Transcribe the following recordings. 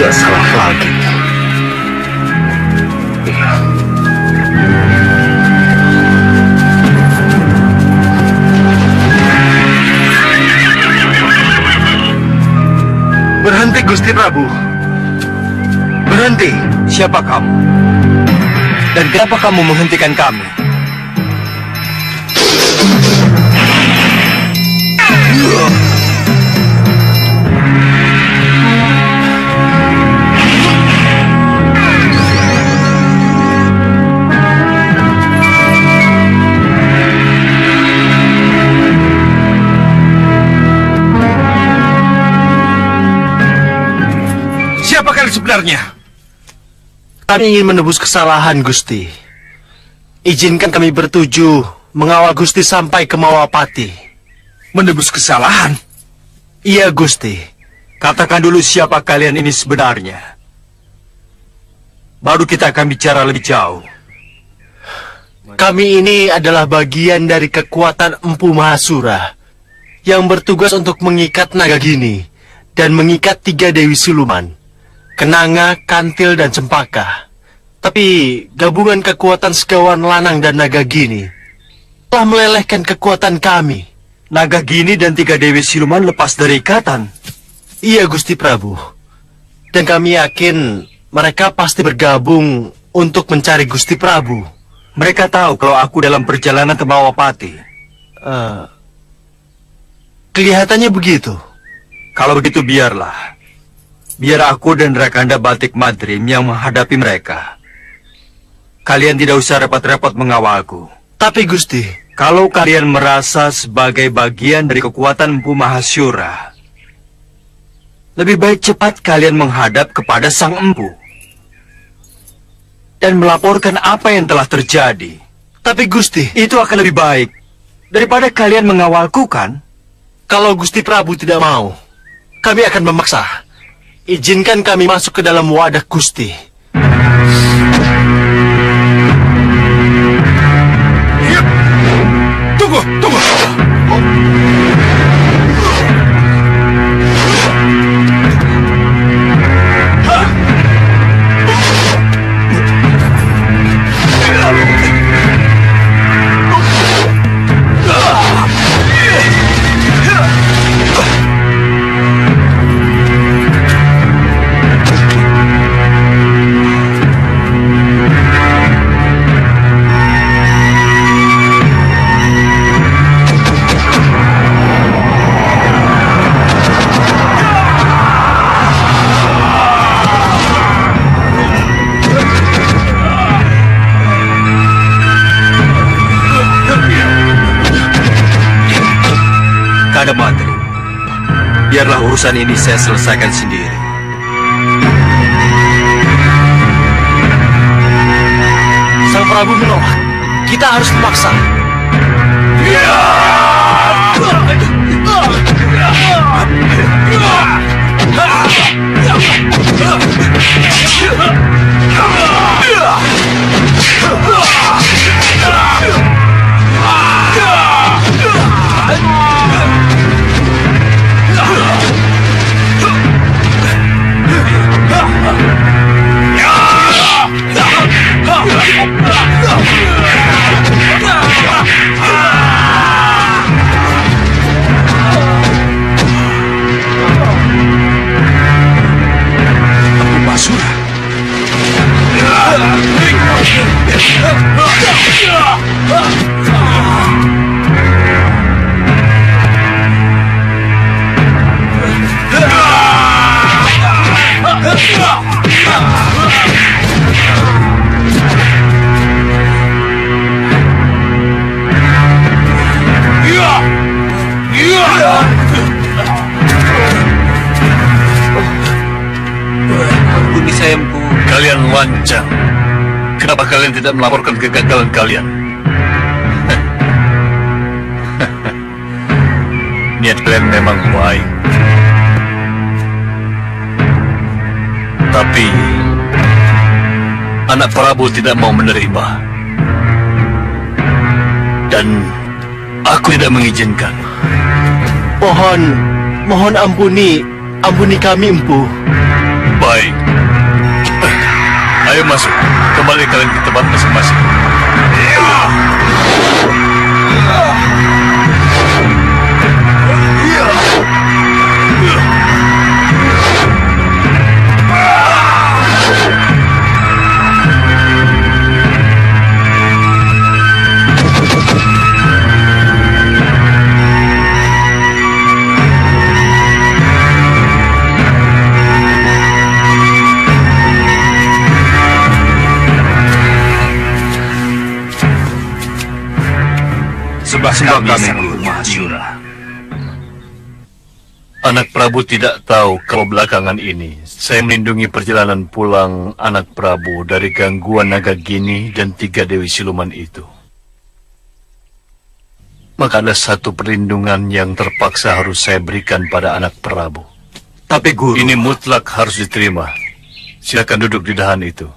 tidak salah lagi. Berhenti, Gusti Prabu. Berhenti. Siapa kamu? Dan kenapa kamu menghentikan kami? Siapa kalian sebenarnya? Kami ingin menebus kesalahan, Gusti. Izinkan kami bertuju mengawal Gusti sampai ke Mawapati. Menebus kesalahan? Iya, Gusti. Katakan dulu siapa kalian ini sebenarnya. Baru kita akan bicara lebih jauh. Kami ini adalah bagian dari kekuatan Empu Mahasura yang bertugas untuk mengikat Nagagini dan mengikat 3 Dewi Siluman, Kenanga, Kantil, dan Cempaka. Tapi gabungan kekuatan Segawan Lanang dan Nagagini telah melelehkan kekuatan kami. Nagagini dan 3 Dewi Siluman lepas dari ikatan. Iya, Gusti Prabu. Dan kami yakin mereka pasti bergabung untuk mencari Gusti Prabu. Mereka tahu kalau aku dalam perjalanan ke Mawapati. Kelihatannya begitu. Kalau begitu biarlah. Biar aku dan Rakanda Batik Madrim yang menghadapi mereka. Kalian tidak usah repot-repot mengawalku. Tapi Gusti, kalau kalian merasa sebagai bagian dari kekuatan Empu Mahasura, lebih baik cepat kalian menghadap kepada Sang Empu dan melaporkan apa yang telah terjadi. Tapi Gusti, Itu akan lebih baik daripada kalian mengawalku, kan? kalau Gusti Prabu tidak mau, kami akan memaksa. Izinkan kami masuk ke dalam wadah Gusti. Tunggu, tunggu. Rakanda Madrim, biarlah urusan ini saya selesaikan sendiri. Sang Prabu menolak. Kita harus memaksa. Ampuni saya, Empu. Kalian lancang. Kenapa kalian tidak melaporkan kegagalan kalian? Niat kalian memang baik. Tapi anak Prabu tidak mau menerima. Dan aku tidak mengizinkan. Mohon ampuni kami, Empu. Baik. Ayo masuk. Kembali kalian ke tempat masing-masing. Sembah kami, Guru Mahasura. Anak Prabu tidak tahu kalau belakangan ini saya melindungi perjalanan pulang anak Prabu dari gangguan naga gini dan 3 Dewi Siluman itu. Maka ada satu perlindungan yang terpaksa harus saya berikan pada anak Prabu. Tapi Guru... Ini mutlak harus diterima. Silakan duduk di dahan itu.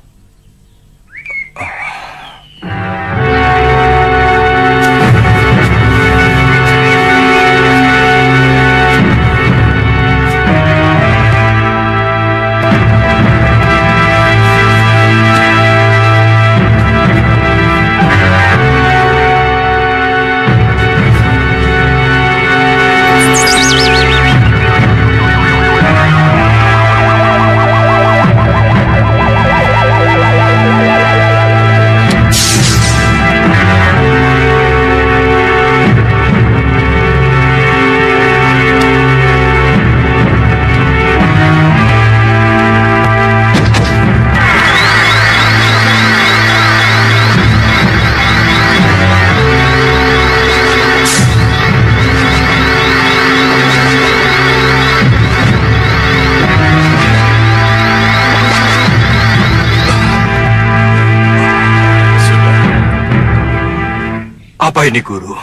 Apa ini, Guru?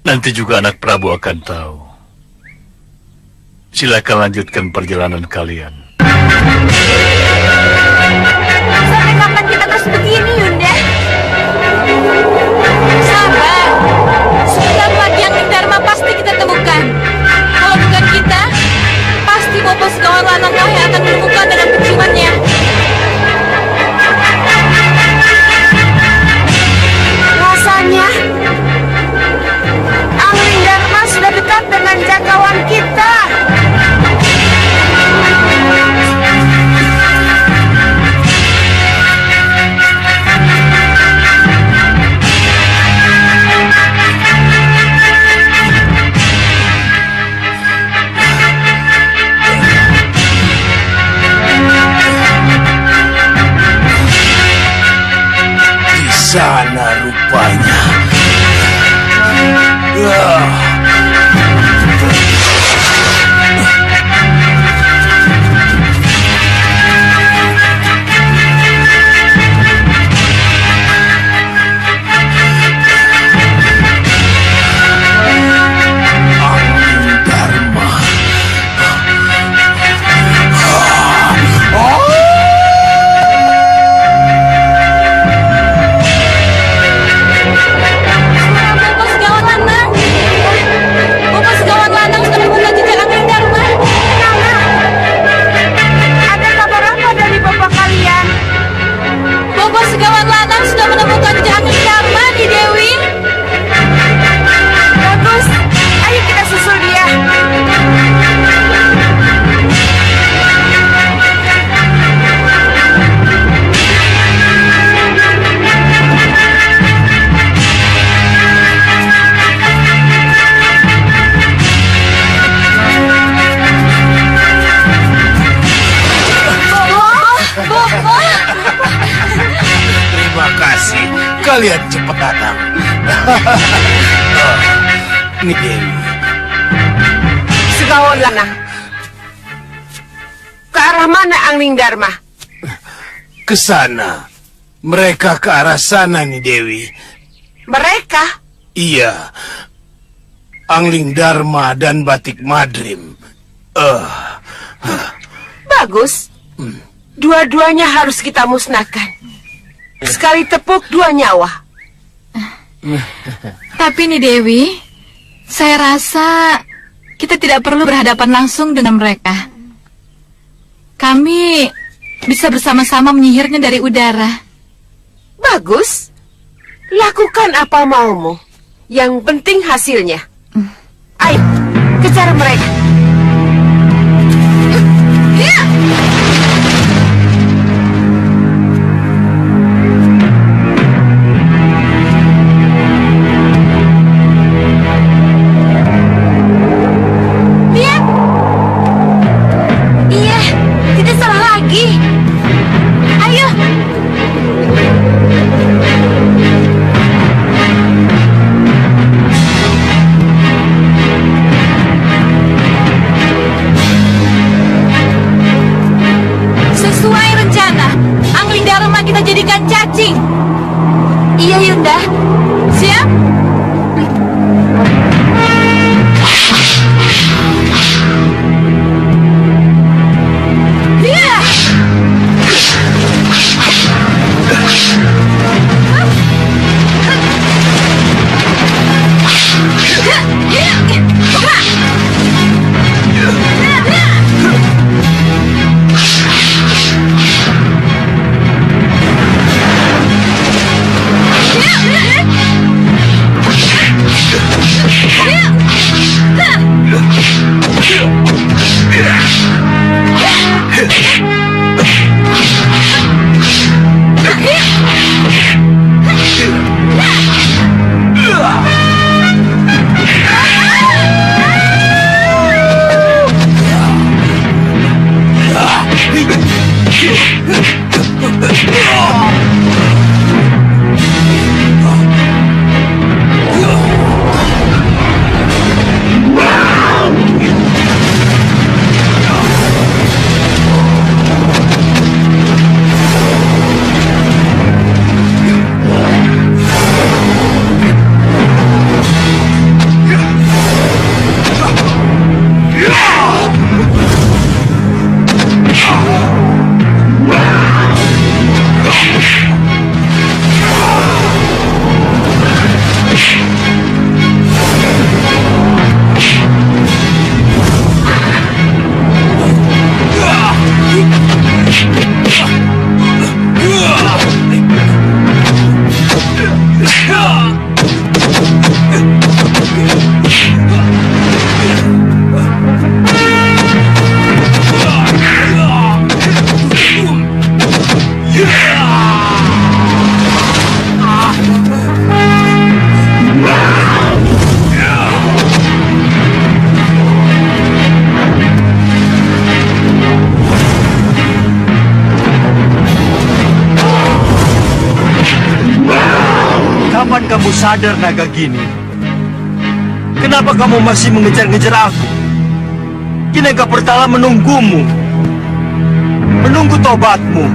Nanti juga anak Prabu akan tahu. Silakan lanjutkan perjalanan kalian. Sampai kapan kita terus begini, Yunda? Sabar. Sebentar lagi yang Dharma pasti kita temukan. Kalau bukan kita, pasti Bobo Segawon Lananglah yang akan menemukan dengan penciumannya. Rasanya Angling Dharma sudah dekat dengan jangkauan kita. Di sana rupanya. Angling Dharma. Bobo Segawon Lanang. Bobo Segawon Lanang sudah menemukan jejak Angling Dharma. Nana, ada kabar apa dari bapak kalian? Bobo Segawon Lanang sudah menemukan jejak Angling Dharma di Dewi. Bagus, ayo kita susul dia. Bobo. Terima kasih. Kalian cepat datang. Ini Dewi. Segawon Lanang. Ke arah mana Angling Dharma? Ke sana. Mereka ke arah sana nih Dewi. Mereka? Iya. Angling Dharma dan Batik Madrim. Bagus. Dua-duanya harus kita musnahkan. Sekali tepuk 2 nyawa. Tapi nih Dewi, saya rasa kita tidak perlu berhadapan langsung dengan mereka. Kami bisa bersama-sama menyihirnya dari udara. Bagus. Lakukan apa maumu. Yang penting hasilnya. Ayo, kejar mereka. Lihat. Iya, tidak salah lagi. Ayo. Sesuai rencana, angling Dharma kita jadikan cacing. Iya, Yunda. Siap? Iya. Kapan kamu sadar, Nagagini? Kenapa kamu masih mengejar-ngejar aku? Kinaga Pertala menunggumu. Menunggu tobatmu.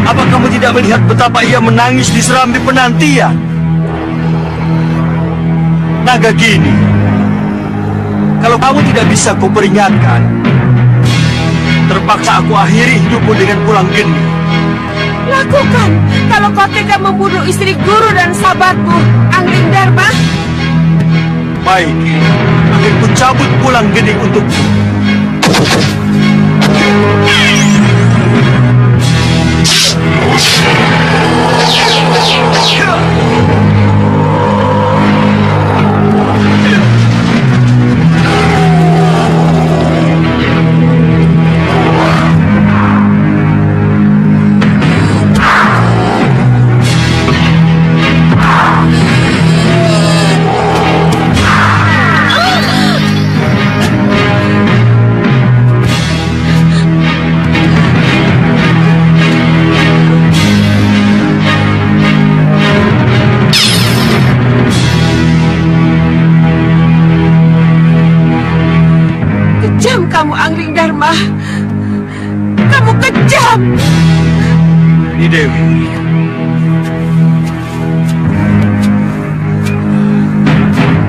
Apa kamu tidak melihat betapa ia menangis di serambi penantian? Nagagini, kalau kamu tidak bisa kuperingatkan, terpaksa aku akhiri hidupmu dengan pulang geni. Lakukan. Kalau kau tega membunuh istri guru dan sahabatmu, Angling Dharma. Baik, akan ku cabut pulang geni untukmu. Kejam kamu, Angling Dharma. Kamu kejam. Ini Dewi.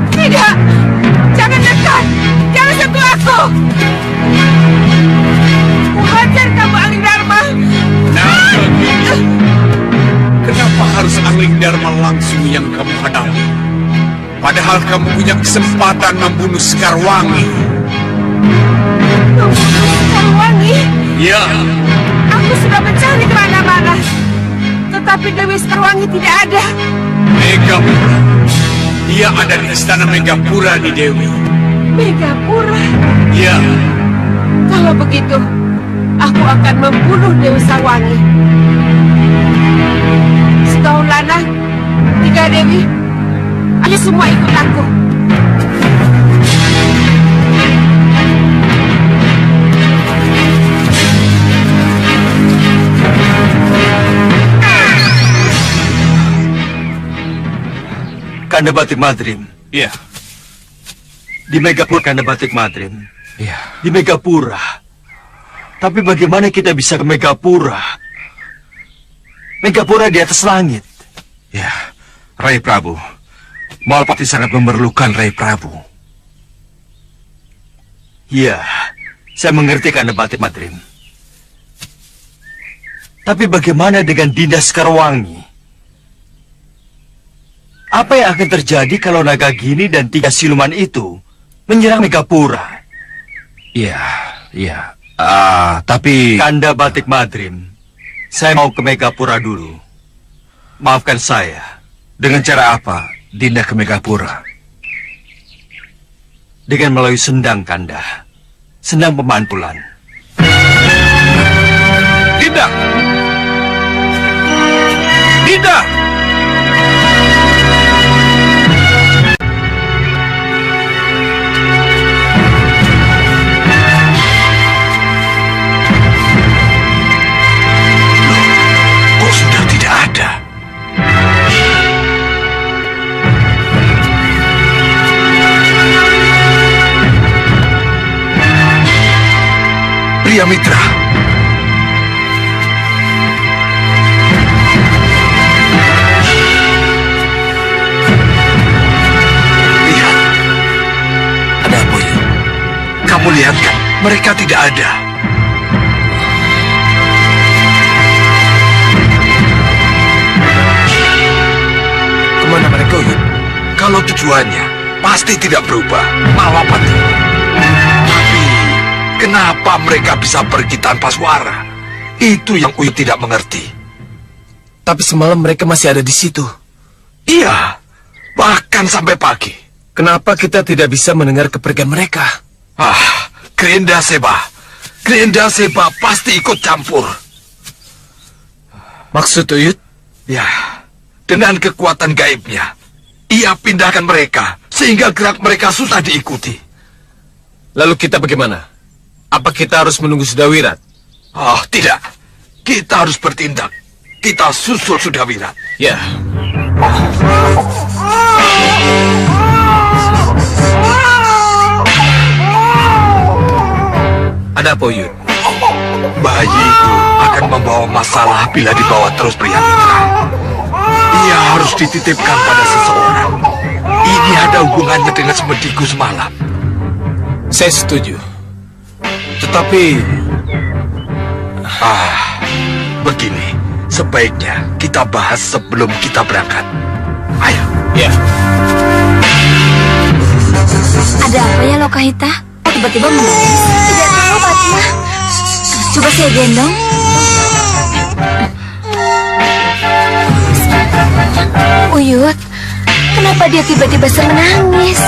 Tidak. Jangan dekat. Jangan sentuh aku. Kuhajar kamu, Angling Dharma. Kenapa harus Angling Dharma langsung yang kamu hadapi? Padahal kamu punya kesempatan membunuh Sekarwangi. Sekarwangi? Ya, Aku sudah mencari kemana-mana, tetapi Dewi Sekarwangi tidak ada. Megapura. Dia ada di istana Megapura di Dewi. Megapura. Ya, Kalau begitu, aku akan membunuh Dewi Sarwangi. Setahun Lanang, 3 Dewi, ayo semua ikut aku. Kanda Batik Madrim. ya, Di Megapura Kanda Batik Madrim. ya. Di Megapura. Tapi bagaimana kita bisa ke Megapura? Megapura di atas langit. Ya, Rai Prabu. Malpati sangat memerlukan Rai Prabu. Iya, saya mengerti Kanda Batik Madrim. Tapi bagaimana dengan Dinda Sekarwangi? Apa yang akan terjadi kalau Nagagini dan 3 siluman itu menyerang Megapura? Ya, ya. Tapi... Kanda Batik Madrim, saya mau ke Megapura dulu. Maafkan saya. Dengan cara apa Dinda ke Megapura? Dengan melalui sendang, Kanda. Sendang pemantulan. Dinda! Dinda! Kok sudah tidak ada? Pria Mitra. Lihat. Ada apa ya? Kamu lihat kan? Mereka tidak ada. Kemana mereka, Yud? Kalau tujuannya pasti tidak berubah. Malapati. Tapi kenapa mereka bisa pergi tanpa suara? Itu yang Uyut tidak mengerti. Tapi semalam mereka masih ada di situ. Iya, bahkan sampai pagi. Kenapa kita tidak bisa mendengar kepergian mereka? Grenda Seba. Grenda Seba pasti ikut campur. Maksud Uyut? Ya, dengan kekuatan gaibnya, ia pindahkan mereka sehingga gerak mereka susah diikuti. Lalu kita bagaimana? Apa kita harus menunggu Sudawirat? Oh, tidak. Kita harus bertindak. Kita susul Sudawirat. Ya. Ada apa, Uyut? Bayi itu akan membawa masalah bila dibawa terus pria mitra. Ia harus dititipkan pada seseorang. Ini ada hubungannya dengan semediku semalam. Saya setuju. Tetapi Begini, sebaiknya kita bahas sebelum kita berangkat. Ayo. ya, Ada apa ya Lokahita? Oh, tiba-tiba menangis. Tidak tahu, Fatma. Coba saya gendong. Uyut, kenapa dia tiba-tiba menangis?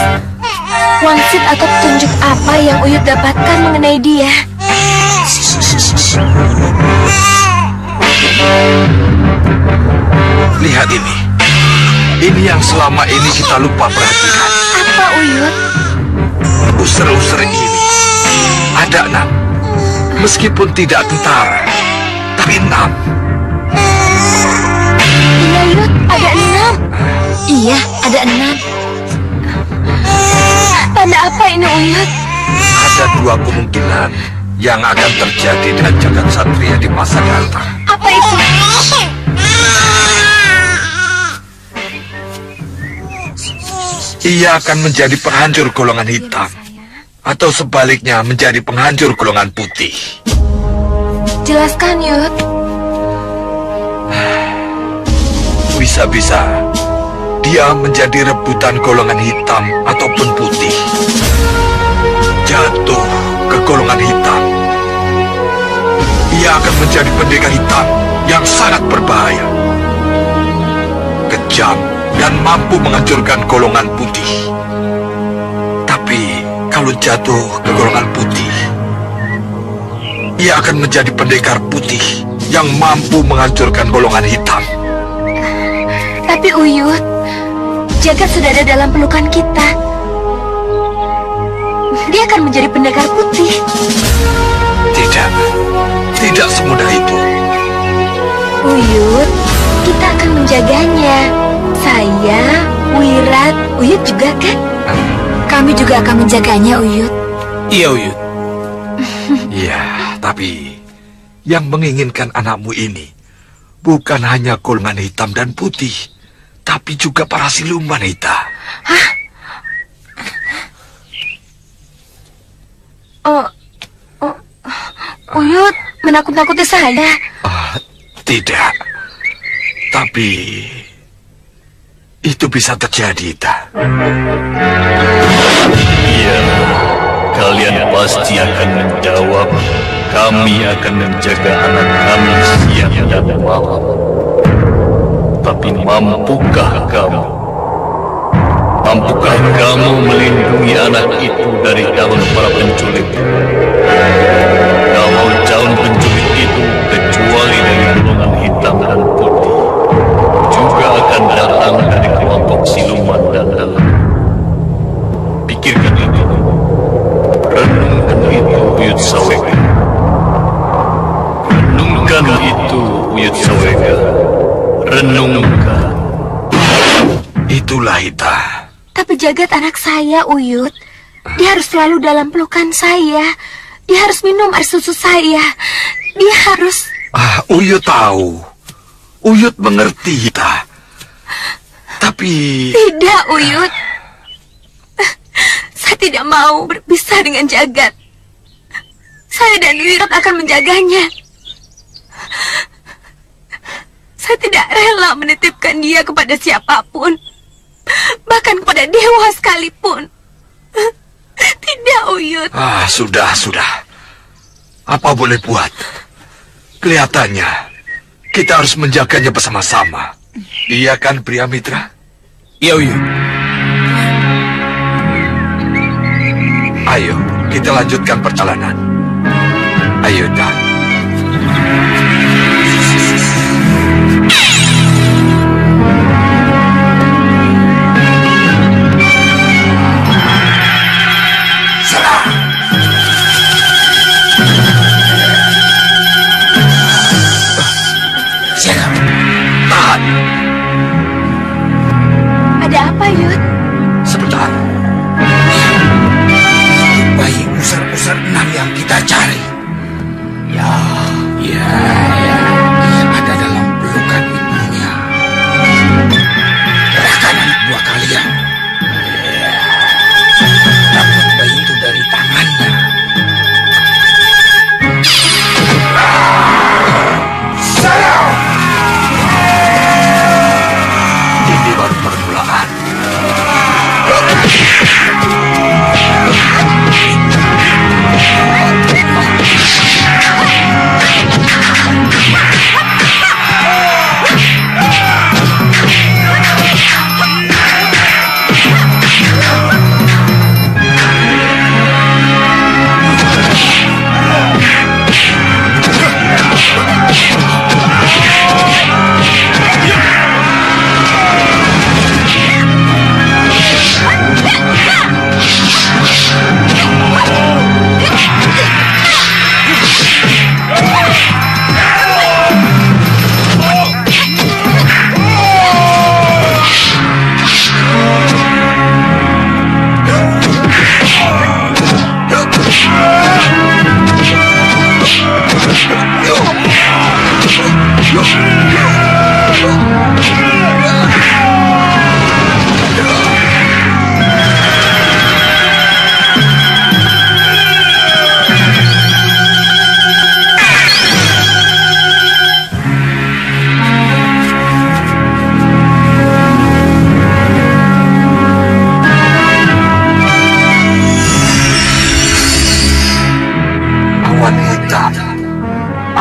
Wangsit atau petunjuk apa yang Uyut dapatkan mengenai dia? Lihat ini. Ini yang selama ini kita lupa perhatikan. Apa, Uyut? User-user ini ada 6. Meskipun tidak tentara, tapi 6. Iya, Uyut, ada 6. Iya, ada 6. Tanda apa ini, Uyut? Ada 2 kemungkinan yang akan terjadi dengan jagat satria di masa datang. Apa itu? Ia akan menjadi penghancur golongan hitam, atau sebaliknya menjadi penghancur golongan putih. Jelaskan, Yud. Bisa-bisa dia menjadi rebutan golongan hitam ataupun putih. Jatuh ke golongan hitam. Ia akan menjadi pendekar hitam yang sangat berbahaya, kejam, dan mampu menghancurkan golongan putih. Tapi kalau jatuh ke golongan putih, ia akan menjadi pendekar putih yang mampu menghancurkan golongan hitam. Tapi Uyut, Jagat sudah ada dalam pelukan kita. Dia akan menjadi pendekar putih. Tidak semudah itu. Uyut, kita akan menjaganya. Saya, Wirat, Uyut juga kan? Kami juga akan menjaganya, Uyut. Iya, Uyut. Iya, tapi yang menginginkan anakmu ini bukan hanya golongan hitam dan putih, tapi juga para siluman hitam. Hah? Uyut, menakut-nakuti saya. Tidak. Tapi itu bisa terjadi, Ita. Iya, kalian pasti akan menjawab. Kami akan menjaga anak kami siang dan malam. Tapi mampukah kamu? Mampukah kamu melindungi anak itu dari daun para penculik? Kalau daun penculik itu kecuali dari golongan hitam dan putih, juga akan datang dari kelompok siluman dan dalam. Pikirkan itu. Renungkan itu, Uyut Sawega. Renungkan itu, Uyut Sawega. Renungkan. Itulah, Ita. Tapi Jagat anak saya, Uyut. Dia harus selalu dalam pelukan saya. Dia harus minum air susu saya. Dia harus... Uyut tahu. Uyut mengerti, Ita. Tapi... Tidak, Uyut. Saya tidak mau berpisah dengan Jagat. Saya dan Wirat akan menjaganya. Saya tidak rela menitipkan dia kepada siapapun. Bahkan kepada dewa sekalipun. Tidak, Uyut. Sudah. Apa boleh buat? Kelihatannya kita harus menjaganya bersama-sama. Iya kan, pria mitra? Iya, Uyut. Ayo, kita lanjutkan perjalanan. Ayo, Ita. Tahan. Ada apa, Yud? Sebentar. Bayi pusar-pusar enam yang kita cari. Ya. Ada dalam pelukan ibunya. Serahkan anak buah kalian. Dapat bayi itu dari tangannya. Ini baru permulaan.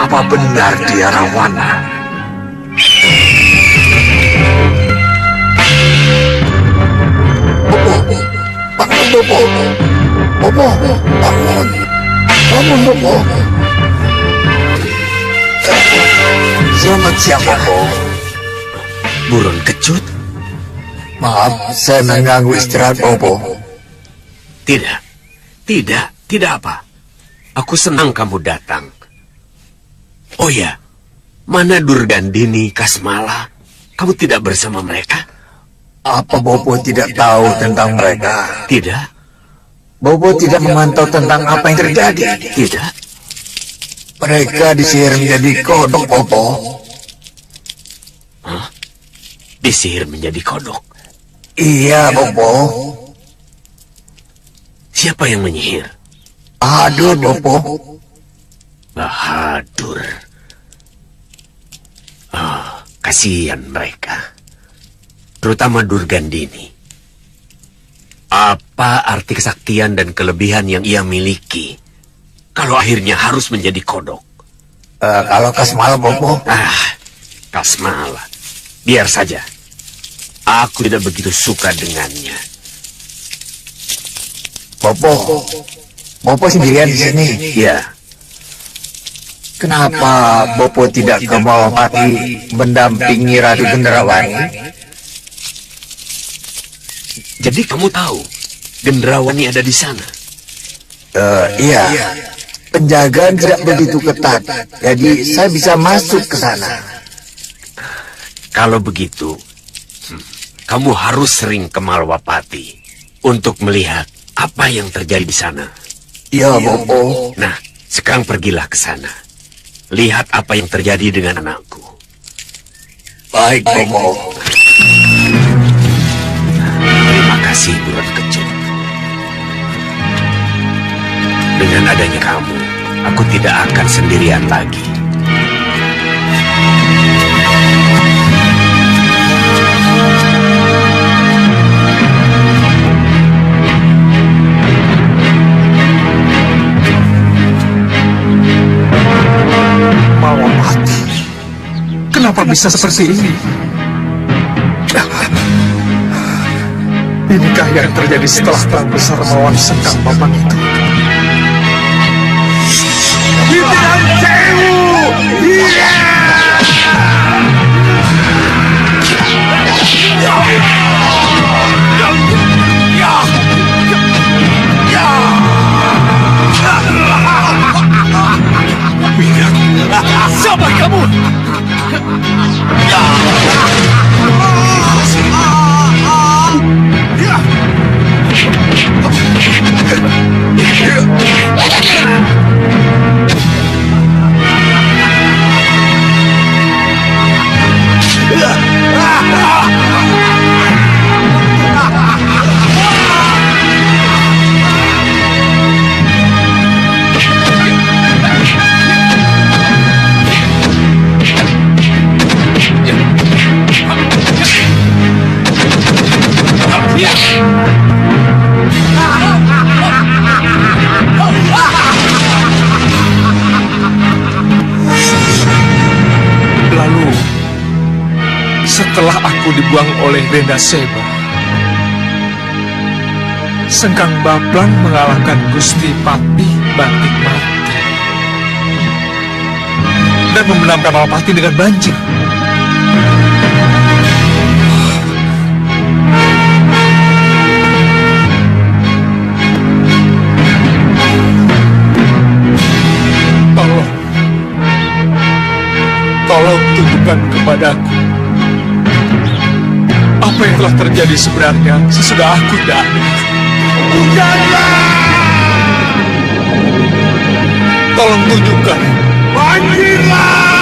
Apa benar dia Rawana? Bopo, bangun. Bangun, Bopo. Selamat siang, Bopo. Burung kecut? Maaf, saya mengganggu istirahat Bopo. Tidak apa. Aku senang kamu datang. Oh ya, mana Durgandini, Kasmala? Kamu tidak bersama mereka? Apa Bopo tidak tahu tentang mereka? Tidak, Bopo tidak memantau tentang apa yang terjadi. tidak. Mereka disihir menjadi kodok, Bopo. Disihir menjadi kodok. Iya, Bopo. Siapa yang menyihir? Aduh, Bopo. Bahadur. Kasihan mereka. Terutama Durgandini. Apa arti kesaktian dan kelebihan yang ia miliki kalau akhirnya harus menjadi kodok? Kalau Kasmala, Bopo. Kasmala. Biar saja. Aku tidak begitu suka dengannya. Bopo sendirian di sini. Ya, Kenapa Bopo tidak ke Malapati mendampingi Ratu Gendrawani? jadi kamu tahu Gendrawani ada di sana? Iya. Penjagaan tidak begitu ketat, jadi saya bisa masuk ke sana. Kalau begitu, kamu harus sering ke Malwapati untuk melihat apa yang terjadi di sana. Iya, Bopo. Nah, sekarang pergilah ke sana. Lihat apa yang terjadi dengan anakku. Baik, Bopo. Terima kasih, Bulan Kecut. Dengan adanya kamu, aku tidak akan sendirian lagi. Malapati. Kenapa bisa seperti ini? Inikah yang terjadi setelah perang besar melawan Sengkang Bapak itu? Siapa kamu? Lalu, setelah aku dibuang oleh Renda Seba, Sengkang Baplang mengalahkan Gusti Patih Batik Mati dan memenangkan Malapati dengan banjir. Tolong tunjukkan kepadaku apa yang telah terjadi sebenarnya sesudah aku tidak ada. Tolong tunjukkan. Banjirlah!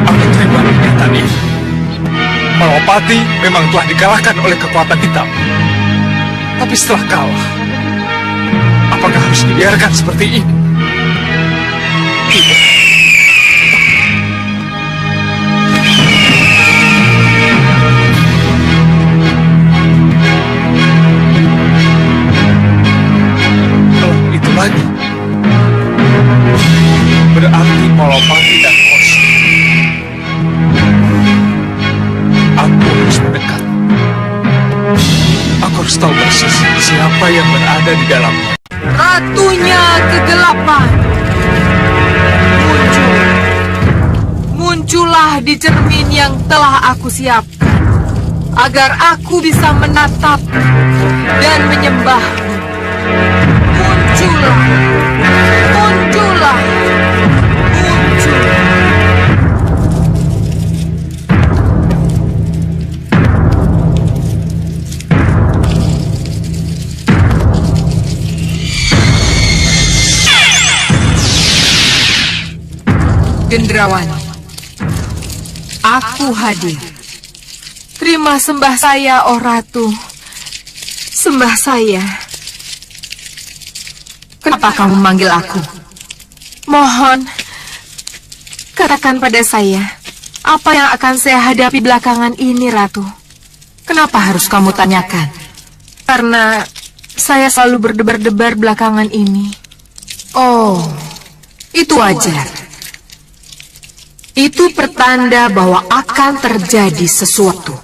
Aku terima kenyataan ini. Malapati memang telah dikalahkan oleh kekuatan hitam. Tapi setelah kalah, apakah harus dibiarkan seperti ini? Tidak. Kalau itu lagi, berarti Malapati dan Hoshi. Aku harus mendekat. Aku harus tahu persis siapa yang berada di dalamnya. Ratunya kegelapan. Muncullah di cermin yang telah aku siapkan, agar aku bisa menatap dan menyembah. Muncullah, muncullah, muncul. Gendrawani, aku hadir. Terima sembah saya, oh Ratu. Sembah saya. Kenapa kamu memanggil aku? Mohon, katakan pada saya, apa yang akan saya hadapi belakangan ini, Ratu? Kenapa harus kamu tanyakan? Karena saya selalu berdebar-debar belakangan ini. Oh, itu wajar. Itu pertanda bahwa akan terjadi sesuatu.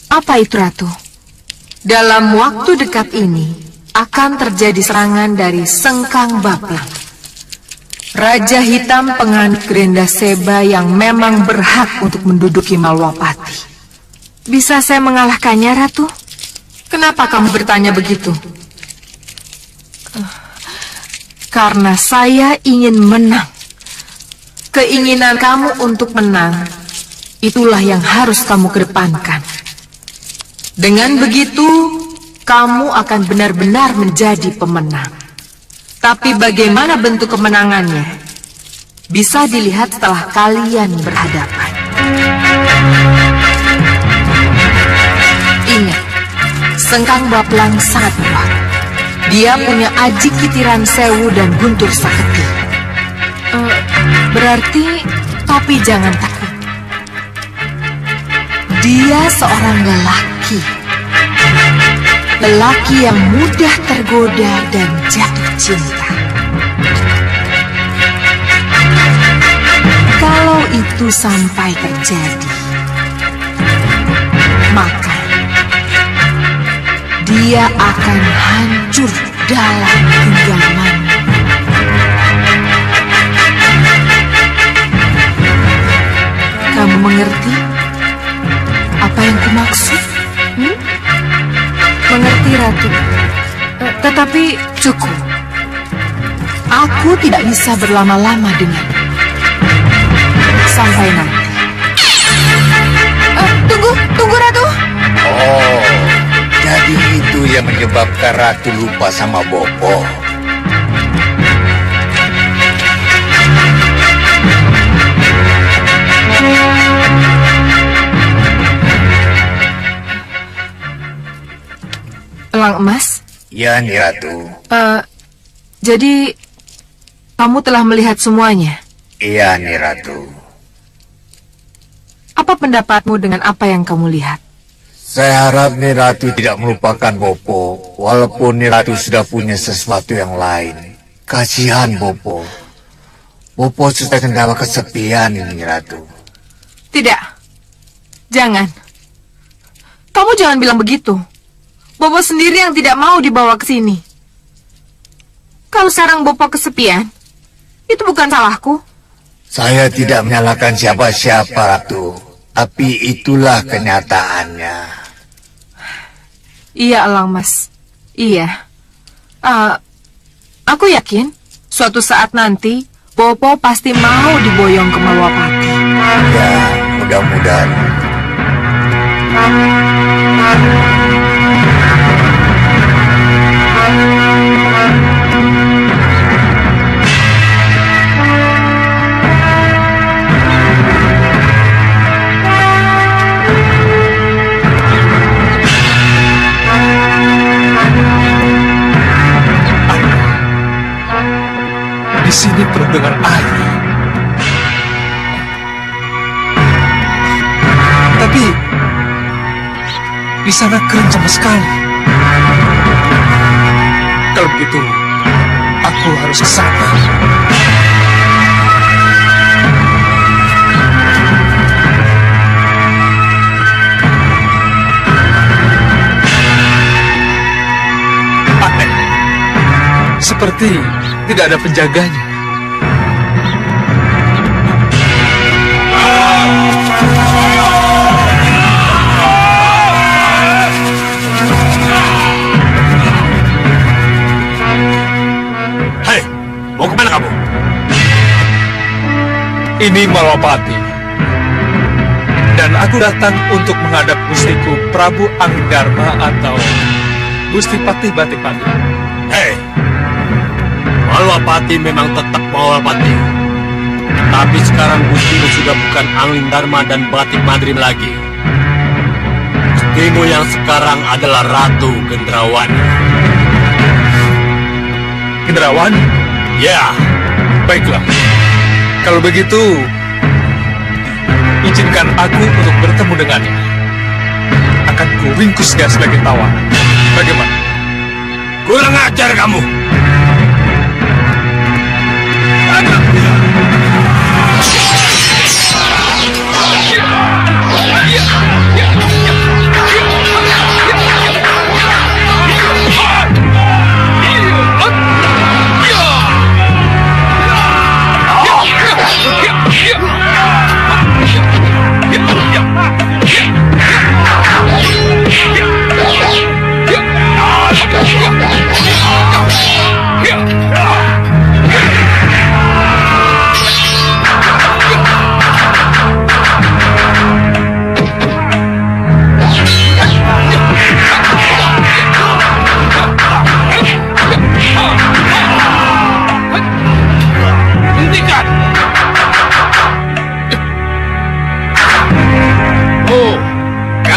Apa itu, Ratu? Dalam waktu dekat ini akan terjadi serangan dari Sengkang Baplang, Raja Hitam penganut Grenda Seba yang memang berhak untuk menduduki Malwapati. Bisa saya mengalahkannya, Ratu? Kenapa kamu bertanya begitu? Karena saya ingin menang. Keinginan kamu untuk menang, itulah yang harus kamu kedepankan. Dengan begitu, kamu akan benar-benar menjadi pemenang. Tapi bagaimana bentuk kemenangannya? Bisa dilihat setelah kalian berhadapan. Ingat, Sengkang Baplang sangat kuat. Dia punya Aji Kitiran Sewu dan Guntur Saketi. Berarti, tapi jangan takut. Dia seorang lelaki. Lelaki yang mudah tergoda dan jatuh cinta. Kalau itu sampai terjadi, maka dia akan hancur dalam genggaman. Kamu mengerti apa yang kumaksud? Mengerti, Ratu. Tetapi cukup. Aku tidak bisa berlama-lama denganmu. Sampai nanti. Tunggu, Ratu. Oh, jadi itu yang menyebabkan Ratu lupa sama Bopo. Elang Emas? Ya, Nyi Ratu. Jadi kamu telah melihat semuanya? Iya, Nyi Ratu. Apa pendapatmu dengan apa yang kamu lihat? Saya harap Nyi Ratu tidak melupakan Bopo, walaupun Nyi Ratu sudah punya sesuatu yang lain. Kasihan Bopo. Bopo sudah kendala kesepian, Nyi Ratu. Tidak. Jangan. Kamu jangan bilang begitu. Bopo sendiri yang tidak mau dibawa ke sini. Kalau sekarang Bopo kesepian, itu bukan salahku. Saya tidak menyalahkan siapa-siapa, Ratu. Tapi itulah kenyataannya. Iya, Elang Mas. Iya. Aku yakin suatu saat nanti Bopo pasti mau diboyong ke Malwapati. Ya, mudah-mudahan. sini penuh dengan air. Tapi di sana kering sama sekali. Kalau begitu, aku harus ke sana. Aneh. Seperti tidak ada penjaganya. Hei, mau kemana kamu? Ini Malapati. Dan aku datang untuk menghadap Gustiku Prabu Anggarma atau Gusti Patih Batik-Pati. Hei, Malapati memang tetap Malapati. Tapi sekarang Gustimu sudah bukan Angling Dharma dan Batik Madrim lagi. Gustimu yang sekarang adalah Ratu Gendrawani. Gendrawani? Ya, Baiklah. Kalau begitu, izinkan aku untuk bertemu dengannya. Akan kuringkus dia sebagai tawanan. Bagaimana? kurang ajar kamu.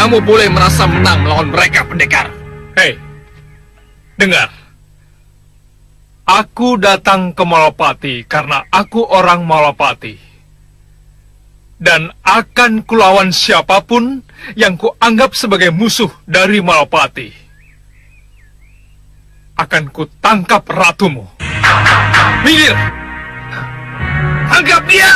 Kamu boleh merasa menang melawan mereka, pendekar. Hei, dengar. Aku datang ke Malapati karena aku orang Malapati. Dan akan kulawan siapapun yang kuanggap sebagai musuh dari Malapati. Akan kutangkap ratumu. Minggir! Tangkap dia!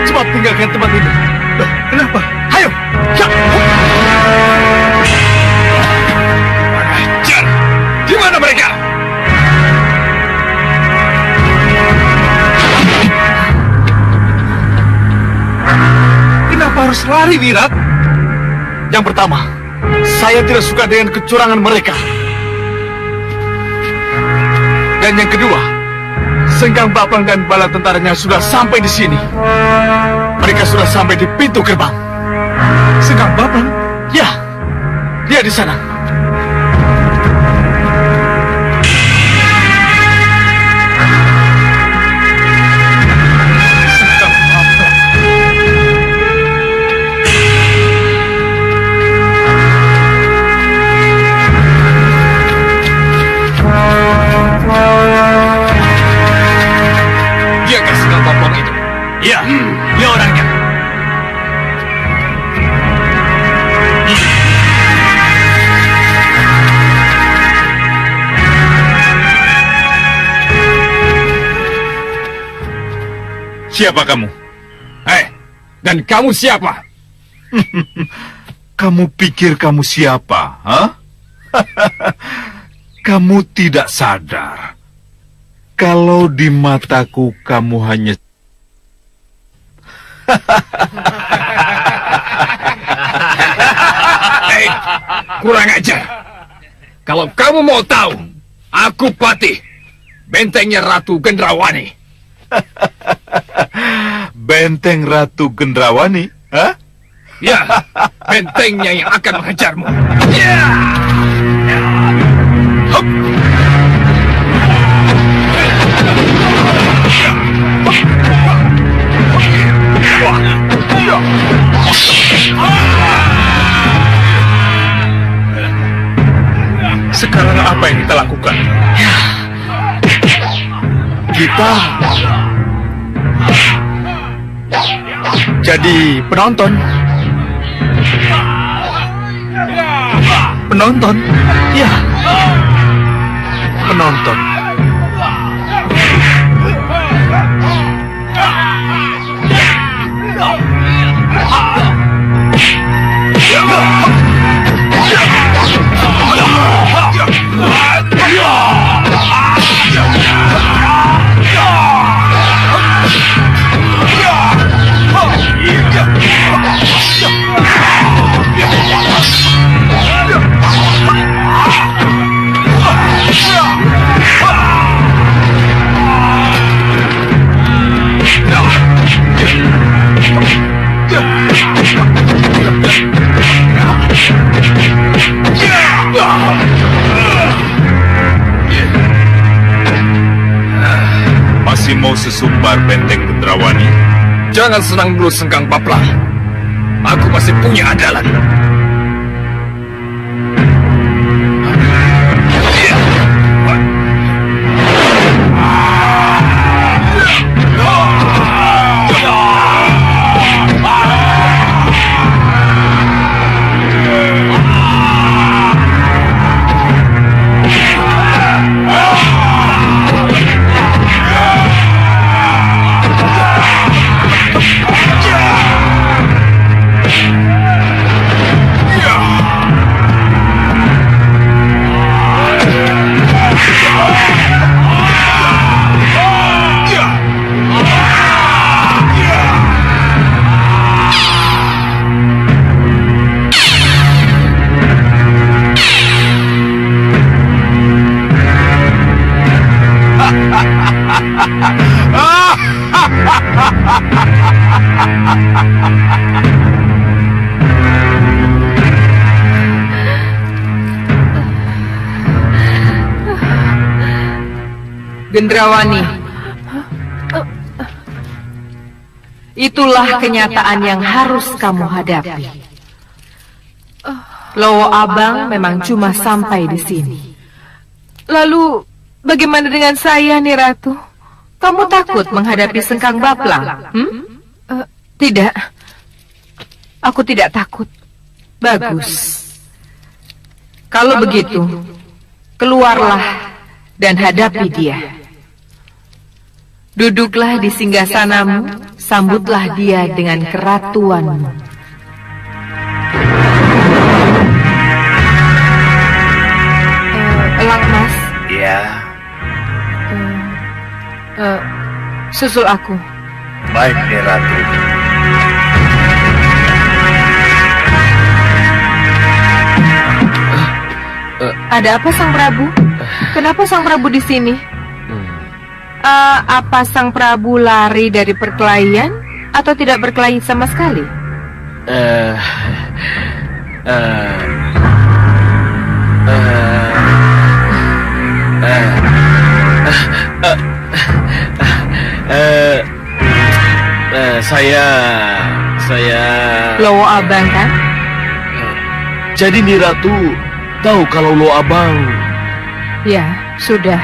Cepat tinggalkan tempat ini. Kenapa? Ayo! Ya. Ajar! Di mana mereka? Kenapa harus lari, Wirat? Yang pertama, saya tidak suka dengan kecurangan mereka. Dan yang kedua, Sengkang Bapang dan bala tentaranya sudah sampai di sini. Mereka sudah sampai di pintu gerbang. Sengkang Bapang? Ya, dia di sana. Sengkang Bapang. Dia kan Sengkang Bapang itu? Iya, dia orangnya. Siapa kamu? Hei, Dan kamu siapa? Kamu pikir kamu siapa, ha? Kamu tidak sadar kalau di mataku kamu hanya Hei, kurang ajar. Kalau kamu mau tahu, aku Patih, bentengnya Ratu Gendrawani. Benteng Ratu Gendrawani, ha? Ya, bentengnya yang akan menghajarmu. Ya! Hup! Sekarang apa yang kita lakukan? Kita jadi penonton. Penonton? Ya. Penonton. masih mau sesumbar benteng Gendrawani? Jangan senang dulu, Sengkang Baplang. Aku masih punya andalan. Gendrawani, itulah kenyataan yang harus kamu hadapi. Lowo Abang memang cuma sampai di sini. Lalu, bagaimana dengan saya, nih Ratu? Kamu takut menghadapi Sengkang Baplang? Tidak. Aku tidak takut. Bagus. Kalau begitu, keluarlah dan hadapi dia. Duduklah di singgasanamu, sambutlah dia dengan keratuanmu. Elang Mas. Ya, Susul aku. baik nih Ratu. Ada apa Sang Prabu? Kenapa Sang Prabu di sini? Apa Sang Prabu lari dari perkelahian atau tidak berkelahi sama sekali? Saya Lowo Abang kan? jadi nih Ratu tahu kalau Lowo Abang. Ya, sudah.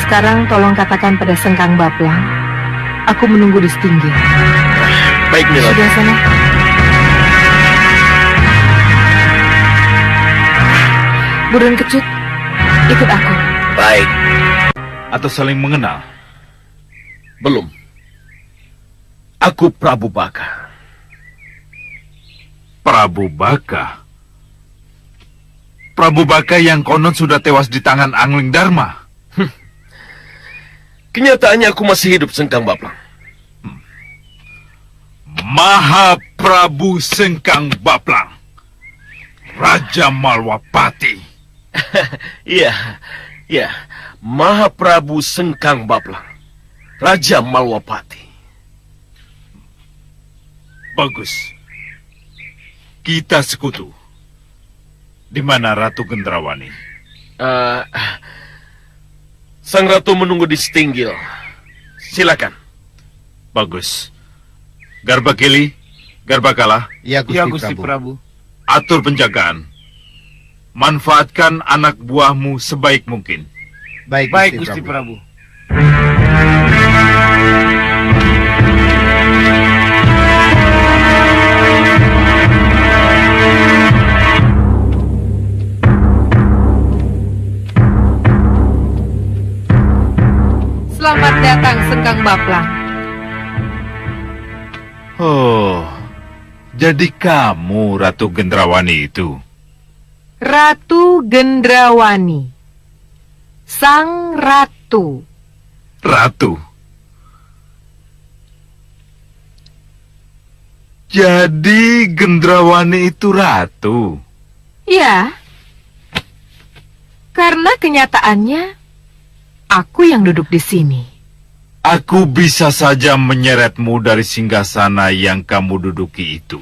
Sekarang tolong katakan pada Sengkang Baplang, aku menunggu di setinggi. Baik nih Ratu. Sudah sana. Burun Kecut, ikut aku. Baik. atau saling mengenal? Belum. Aku Prabu Baka. Prabu Baka? Prabu Baka yang konon sudah tewas di tangan Angling Dharma. Kenyataannya aku masih hidup, Sengkang Baplang. Maha Prabu Sengkang Baplang, Raja Malwapati. Iya, iya. Maha Prabu Sengkang Baplang, Raja Malwapati. Bagus. Kita sekutu. Di mana Ratu Gendrawani? Sang Ratu menunggu di Setinggil. Silakan. Bagus. Garbakili, Garbakala. Ya, Gusti Prabu. Atur penjagaan. Manfaatkan anak buahmu sebaik mungkin. Baik, Gusti Prabu. Selamat datang, Sengkang Baplang. Oh, jadi kamu Ratu Gendrawani itu? Ratu Gendrawani. Sang Ratu. Ratu? Jadi Gendrawani itu ratu? Ya. Karena kenyataannya, aku yang duduk di sini. Aku bisa saja menyeretmu dari singgasana yang kamu duduki itu.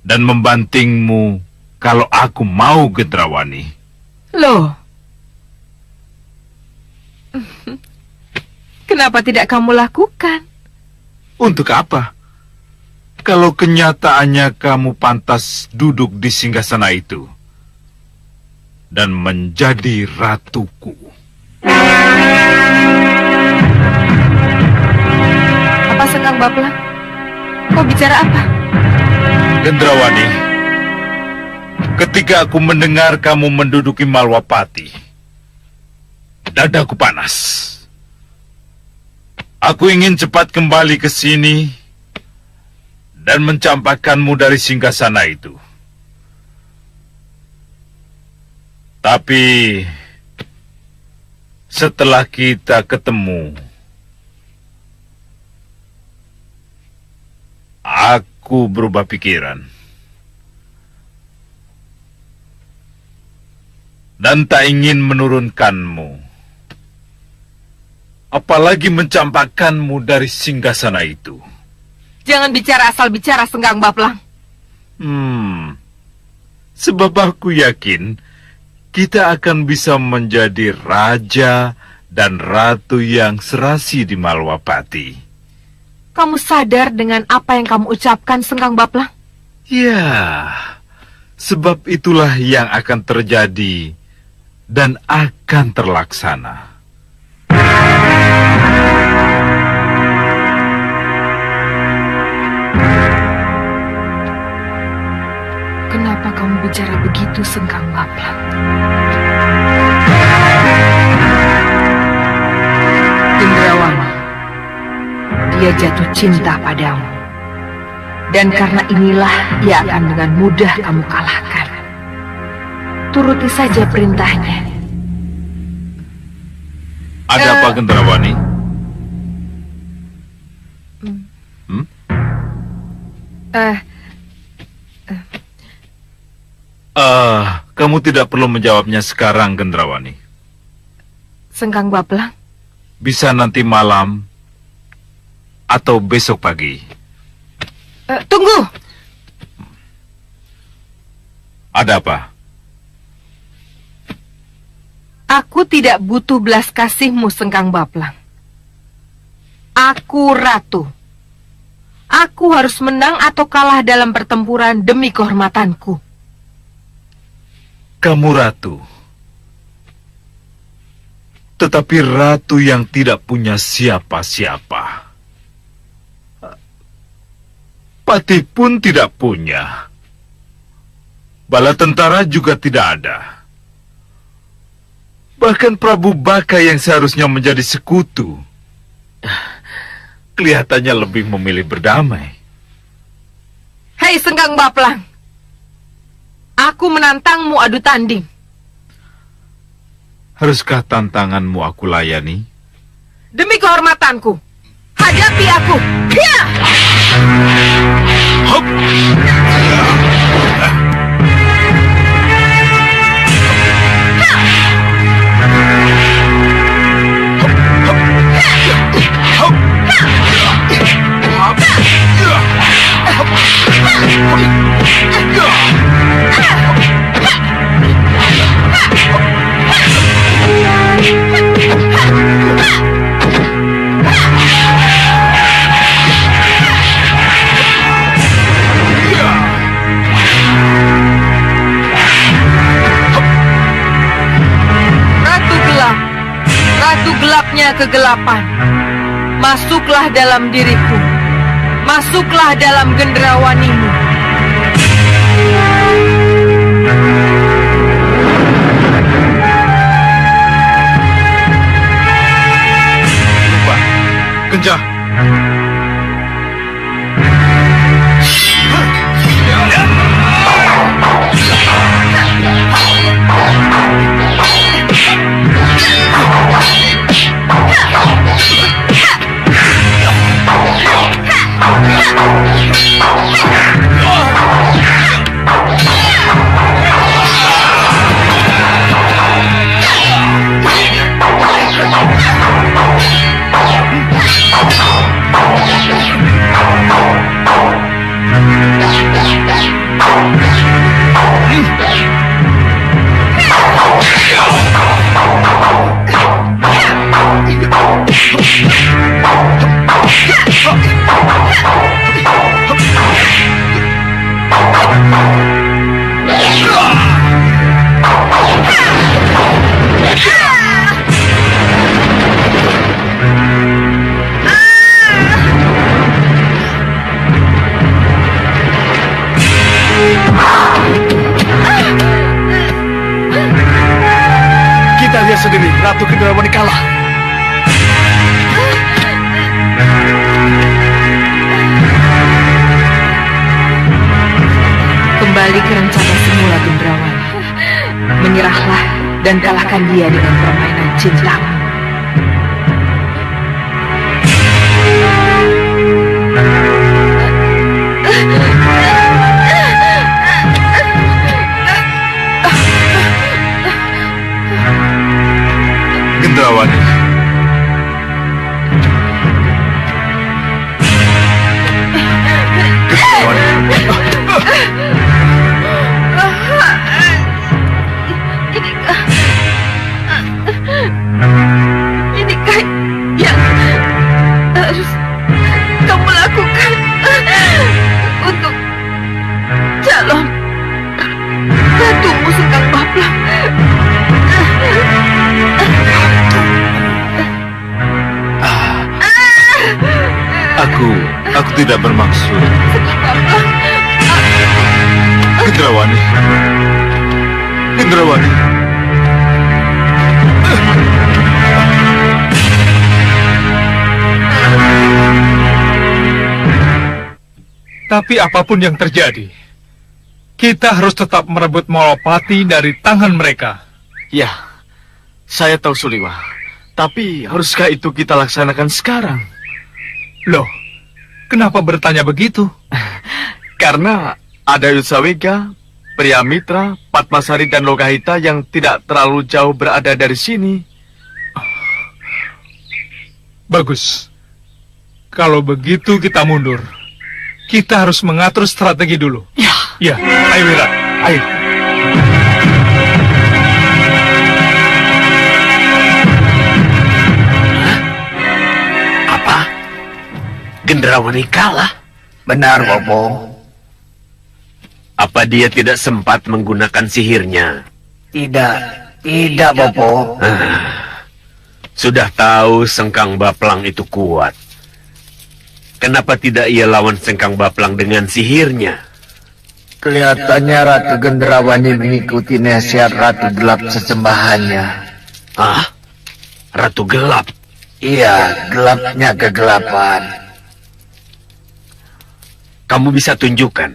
Dan membantingmu kalau aku mau Gendrawani. Loh. Kenapa tidak kamu lakukan? Untuk apa? Kalau kenyataannya kamu pantas duduk di singgasana itu dan menjadi ratuku. Apa, Sengkang Baplang? Kau bicara apa? Gendrawani, ketika aku mendengar kamu menduduki Malwapati, dadaku panas. Aku ingin cepat kembali ke sini dan mencampakkanmu dari singgasana itu. Tapi setelah kita ketemu, aku berubah pikiran. Dan tak ingin menurunkanmu. Apalagi mencampakkanmu dari singgasana itu. Jangan bicara asal bicara, Sengkang Baplang. Sebab aku yakin kita akan bisa menjadi raja dan ratu yang serasi di Malwapati. Kamu sadar dengan apa yang kamu ucapkan, Sengkang Baplang? Ya, sebab itulah yang akan terjadi dan akan terlaksana. Kenapa kamu bicara begitu, Sengkang Baplang? Gendrawani, dia jatuh cinta padamu. Dan karena inilah ia akan dengan mudah kamu kalahkan. Turuti saja perintahnya. Ada apa, Gendrawani? Kamu tidak perlu menjawabnya sekarang, Gendrawani. Sengkang Baplang? Bisa nanti malam atau besok pagi. Tunggu! Ada apa? Aku tidak butuh belas kasihmu, Sengkang Baplang. Aku ratu. Aku harus menang atau kalah dalam pertempuran demi kehormatanku. Kamu ratu. Tetapi ratu yang tidak punya siapa-siapa. Pati pun tidak punya. Bala tentara juga tidak ada. Bahkan Prabu Baka yang seharusnya menjadi sekutu, kelihatannya lebih memilih berdamai. Hei Sengkang Baplang, aku menantangmu adu tanding. Haruskah tantanganmu aku layani? Demi kehormatanku, hadapi aku. Hiya! Hop! Ratu gelapnya kegelapan, masuklah dalam diriku, masuklah dalam gendrawanimu. Lupa, kencang. Kita lihat sendiri, Ratu Gendrawani kalah. Kembali ke rencana semula, Gendrawani. Menyerahlah dan kalahkan dia dengan permainan cintamu. Gendrawani. Inikah yang harus kamu lakukan untuk calon ratumu Sengkang Baplang? Aku tidak bermaksud. Gendrawani. Gendrawani. Tapi apapun yang terjadi, kita harus tetap merebut Malapati dari tangan mereka. Ya, saya tahu Suliwa. Tapi haruskah itu kita laksanakan sekarang? Loh, kenapa bertanya begitu? Karena ada Yusawega, Priamitra, Patmasari dan Lokahita yang tidak terlalu jauh berada dari sini. Bagus. Kalau begitu kita mundur. Kita harus mengatur strategi dulu. Ya. Ya, ayo Wira, ayo. Apa? Gendrawani kalah? Benar, Bopo. Apa dia tidak sempat menggunakan sihirnya? Tidak, Bopo. Sudah tahu Sengkang Baplang itu kuat. Kenapa tidak ia lawan Sengkang Baplang dengan sihirnya? Kelihatannya Ratu Gendrawani mengikuti nasihat Ratu Gelap sesembahannya. Ah, Ratu Gelap. Iya, gelapnya kegelapan. Kamu bisa tunjukkan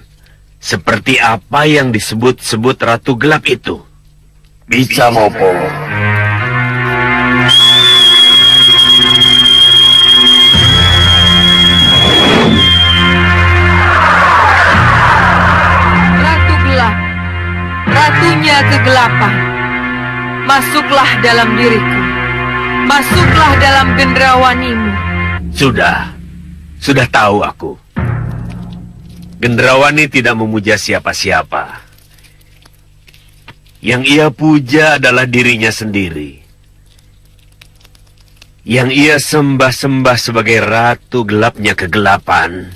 seperti apa yang disebut-sebut Ratu Gelap itu? Bisa, Bopo. Ratu Gelap, ratunya kegelapan. Masuklah dalam diriku. Masuklah dalam gendrawanimu. Sudah tahu aku. Gendrawani tidak memuja siapa-siapa. Yang ia puja adalah dirinya sendiri. Yang ia sembah-sembah sebagai Ratu Gelapnya kegelapan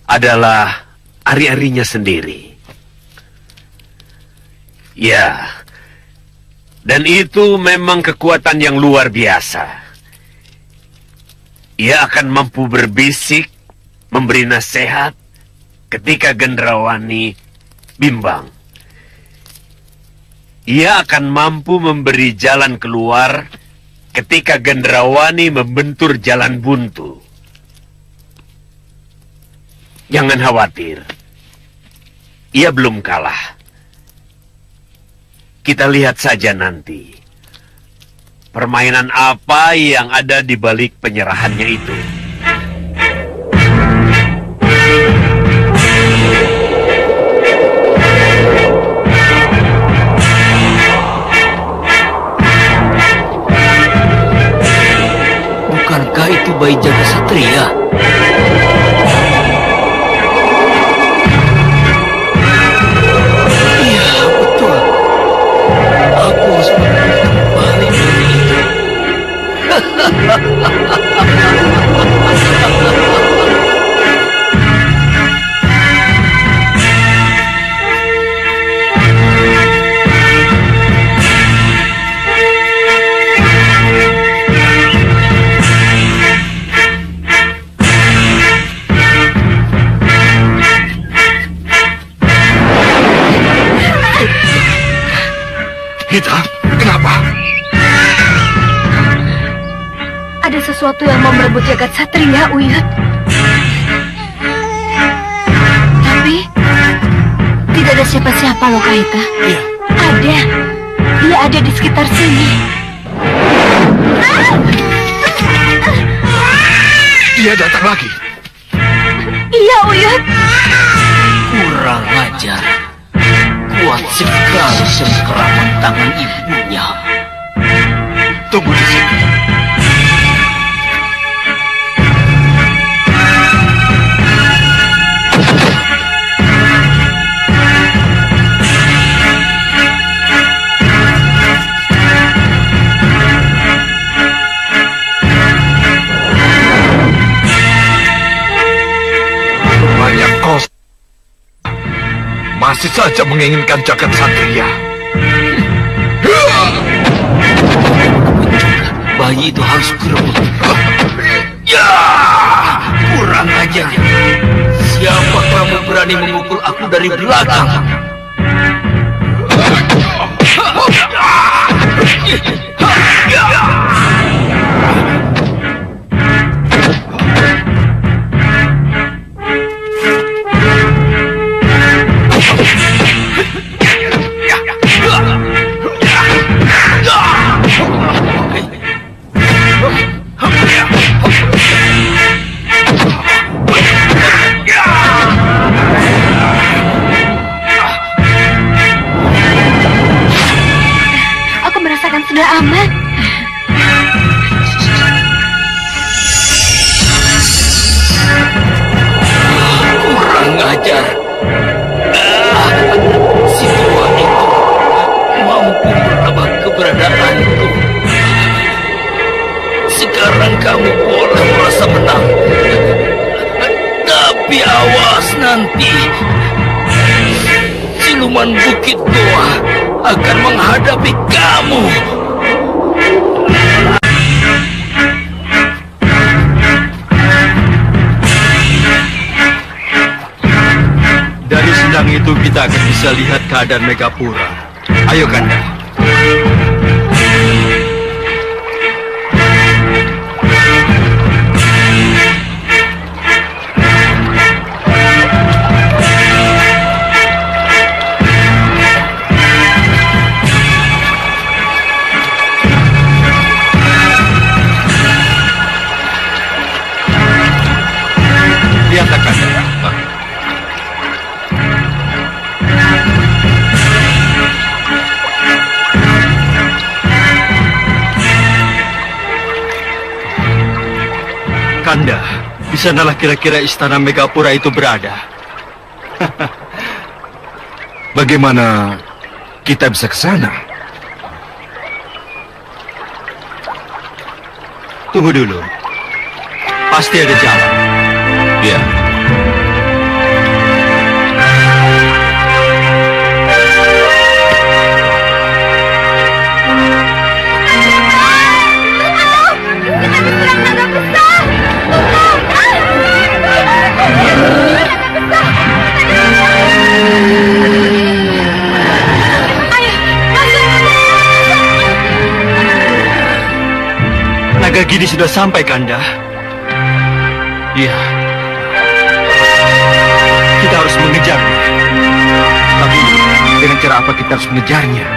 adalah ari-arinya sendiri. Ya, dan itu memang kekuatan yang luar biasa. Ia akan mampu berbisik, memberi nasihat ketika Gendrawani bimbang. Ia akan mampu memberi jalan keluar ketika Gendrawani membentur jalan buntu. Jangan khawatir. Ia belum kalah. Kita lihat saja nanti. Permainan apa yang ada di balik penyerahannya itu. Bukankah itu bayi jaga satria? Iya, betul. Aku harus kembali dari itu. Hitam, kenapa? Ada sesuatu yang mau merebut jagat satria, Uyut. Tapi tidak ada siapa-siapa loh, Kaita. Iya. Ada. Dia ada di sekitar sini. Dia datang lagi. Iya, Uyut. Kurang ajar. Kuat sekali sengkeraman tangan ibunya. Tunggu di sini. Banyak kos. Masih saja menginginkan jagat satria. Bayi itu harus kurebut. Ya, kurang ajar. Siapa kamu berani memukul aku dari belakang? Aku merasakan sudah aman. Kurang ajar. Si tua itu mampu menebak keberadaanku. Sekarang kamu boleh merasa menang. Tapi awas nanti. Siluman Bukit Tua akan menghadapi kamu. Dari sedang itu kita akan bisa lihat keadaan Megapura. Ayo Kanda. Kanda, di sanalah kira-kira istana Megapura itu berada. Bagaimana kita bisa ke sana? Tunggu dulu. Pasti ada jalan. Ya. Naga Gini sudah sampai, Kanda. Iya. Kita harus mengejarnya. Tapi dengan cara apa kita harus mengejarnya?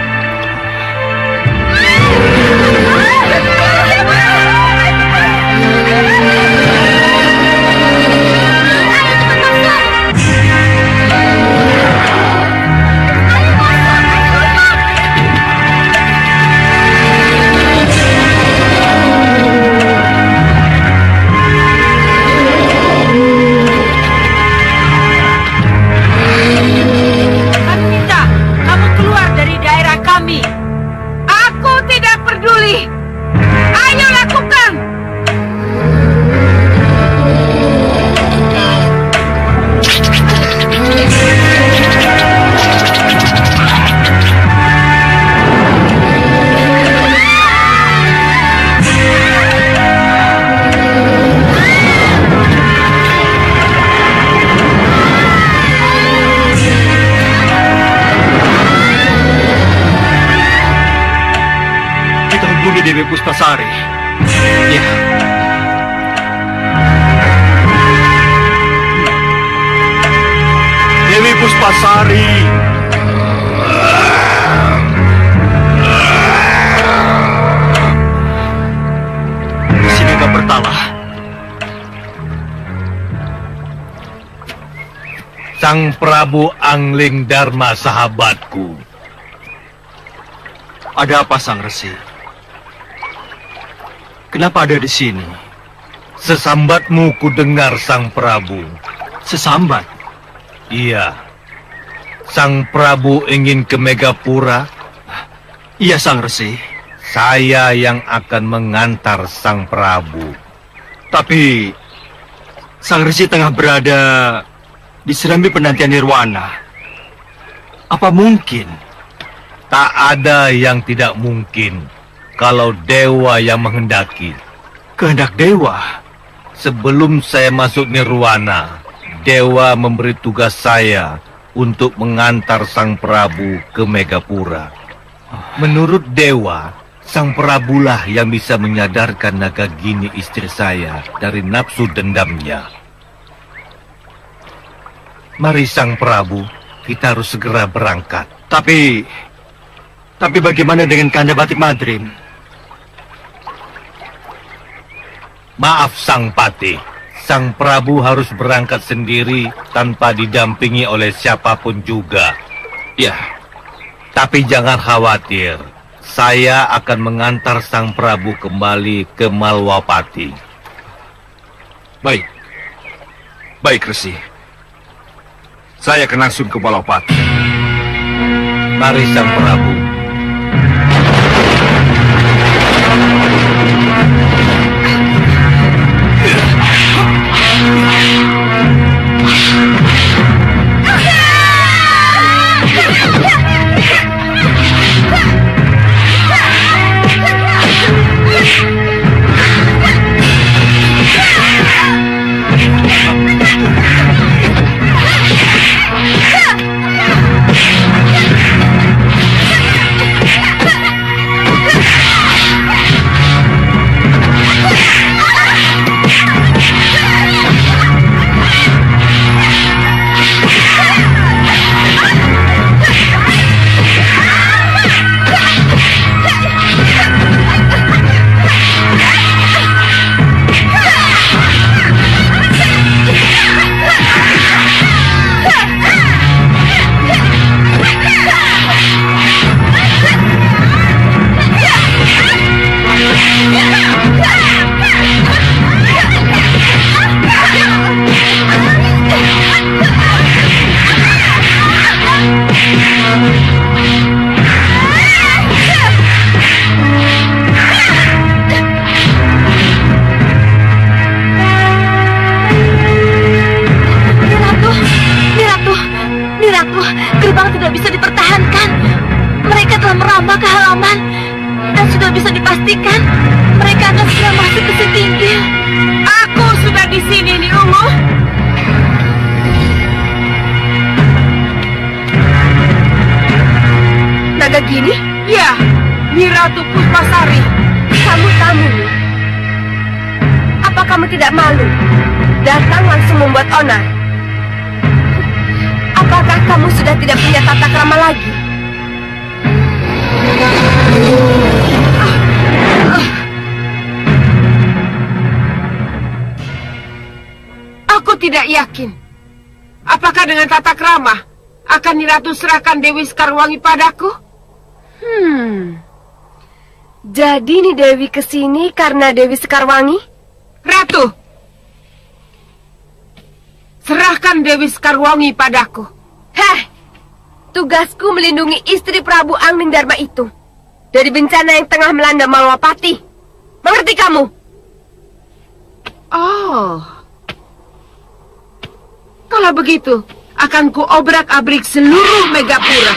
Kami minta kamu keluar dari daerah kami. Aku tidak peduli. Ayo lakukan. Kita hubungi Dewi Puspasari. Ya. Dewi Puspasari. Sini gak bertalah. Sang Prabu Angling Dharma sahabatku. Ada apa, Sang Resi? Kenapa ada di sini? Sesambatmu ku dengar, Sang Prabu. Sesambat? Iya. Sang Prabu ingin ke Megapura. Iya, Sang Resi. Saya yang akan mengantar Sang Prabu. Tapi Sang Resi tengah berada di Serambi Penantian Nirwana. Apa mungkin? Tak ada yang tidak mungkin kalau dewa yang menghendaki. Kehendak dewa? Sebelum saya masuk Nirwana, dewa memberi tugas saya untuk mengantar Sang Prabu ke Megapura. Menurut dewa, Sang Prabulah yang bisa menyadarkan Naga Gini istri saya dari nafsu dendamnya. Mari Sang Prabu, kita harus segera berangkat. Tapi bagaimana dengan Kanda Batik Madrim? Maaf Sang Patih, Sang Prabu harus berangkat sendiri tanpa didampingi oleh siapapun juga. Ya. Tapi jangan khawatir, saya akan mengantar Sang Prabu kembali ke Malwapati. Baik. Baik, Resi. Saya akan langsung ke Malwapati. Mari Sang Prabu. Katakan, mereka akan segera masuk ke Setinggil. Aku sudah di sini, Ni Ungu. Naga Gini? Ya, Nyi Ratu Puspasari. Kamu tamu, Ni. Apa kamu tidak malu? Datang langsung membuat onar. Apakah kamu sudah tidak punya tata krama lagi? Aku tidak yakin. Apakah dengan tata krama akan Nyi Ratu serahkan Dewi Sekarwangi padaku? Jadi nih Dewi kesini karena Dewi Sekarwangi? Ratu, serahkan Dewi Sekarwangi padaku. Heh, tugasku melindungi istri Prabu Anglingdarma itu dari bencana yang tengah melanda Malwapati. Mengerti kamu? Oh, kalau begitu akan kuobrak-abrik seluruh Megapura.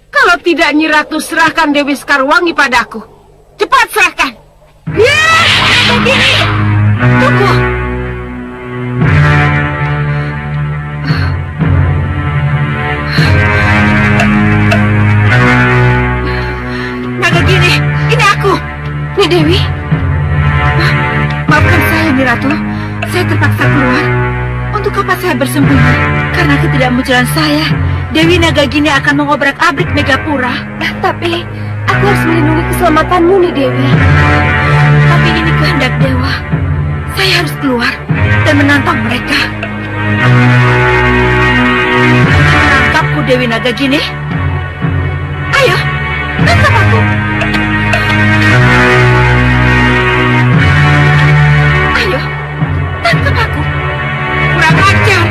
Kalau tidak, Nyi Ratu serahkan Dewi Sekarwangi padaku. Cepat serahkan. Ya, begini. Tunggu. Naga Gini, ini aku. Nyi Dewi, Maafkan saya, Nyi Ratu. Saya terpaksa keluar. Untuk apa saya bersembunyi? Karena ketidakmunculan saya, Dewi Nagagini akan mengobrak-abrik Megapura. tapi aku harus melindungi keselamatanmu nih Dewi. Tapi ini kehendak dewa. Saya harus keluar dan menantang mereka. Menangkapku, Dewi Nagagini. Ayo, tangkap aku. Ayo, tangkap aku. Kurang ajar.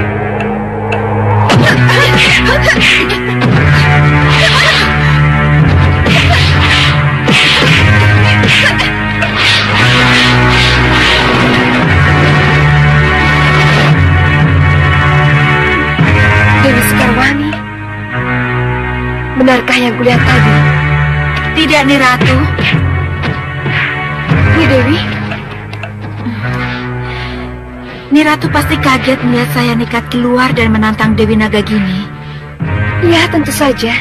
Dewi Sekarwangi, benarkah yang kulihat tadi? Tidak, Nyi Ratu. Nyi Dewi, Nyi Ratu pasti kaget melihat saya nekat keluar dan menantang Dewi Nagagini. ya tentu saja.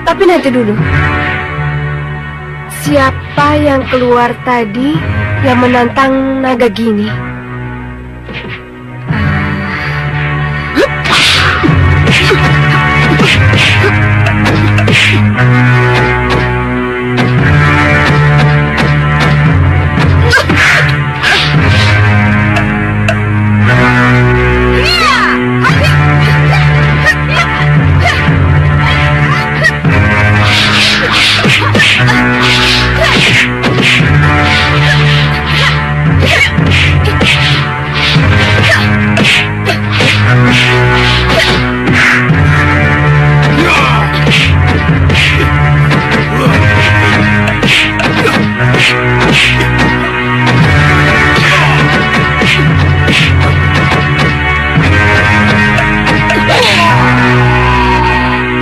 Tapi nanti dulu. Siapa yang keluar tadi yang menantang Nagagini?